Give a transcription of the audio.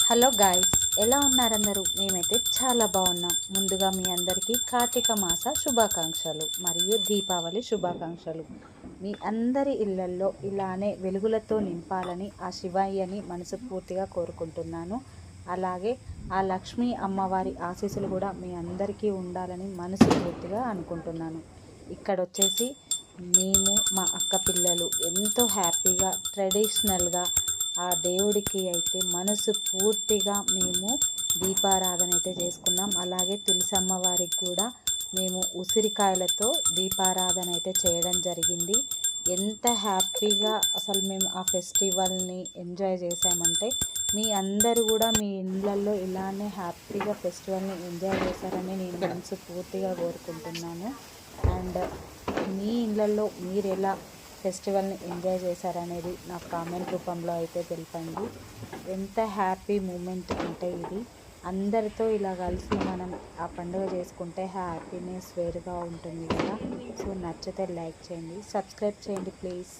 Hello guys, ఎలా ఉన్నారందరూ? మేమైతే చాలా బాగున్నాం. ముందుగా మీ అందరికీ కార్తీక మాస శుభాకాంక్షలు మరియు దీపావళి శుభాకాంక్షలు. మీ అందరి ఇళ్లల్లో ఇలానే వెలుగులతో నింపాలని ఆ శివయ్యని మనస్ఫూర్తిగా కోరుకుంటున్నాను. అలాగే ఆ లక్ష్మీ అమ్మవారి ఆశీస్సులు కూడా మీ అందరికీ ఉండాలని మనస్ఫూర్తిగా అనుకుంటున్నాను. ఇక్కడ వచ్చేసి మేము మా అక్క పిల్లలు ఎంతో హ్యాపీగా ట్రెడిషనల్గా ఆ దేవుడికి అయితే మనసు పూర్తిగా మేము దీపారాధన అయితే చేసుకున్నాం. అలాగే తులసమ్మ వారికి కూడా మేము ఉసిరికాయలతో దీపారాధన అయితే చేయడం జరిగింది. ఎంత హ్యాపీగా అసలు మేము ఆ ఫెస్టివల్ని ఎంజాయ్ చేసామంటే, మీ అందరూ కూడా మీ ఇళ్ళల్లో ఇలానే హ్యాపీగా ఫెస్టివల్ని ఎంజాయ్ చేశారని నేను మనసు పూర్తిగా కోరుకుంటున్నాను. అండ్ మీ ఇళ్ళల్లో మీరు ఎలా ఫెస్టివల్ని ఎంజాయ్ చేశారనేది నాకు కామెంట్ రూపంలో అయితే తెలపండి. ఎంత హ్యాపీ మూమెంట్ అంటే ఇది. అందరితో ఇలా కలిసి మనం ఆ పండుగ చేసుకుంటే హ్యాపీనెస్ వేరుగా ఉంటుంది కదా. సో నచ్చితే లైక్ చేయండి, సబ్స్క్రైబ్ చేయండి ప్లీజ్.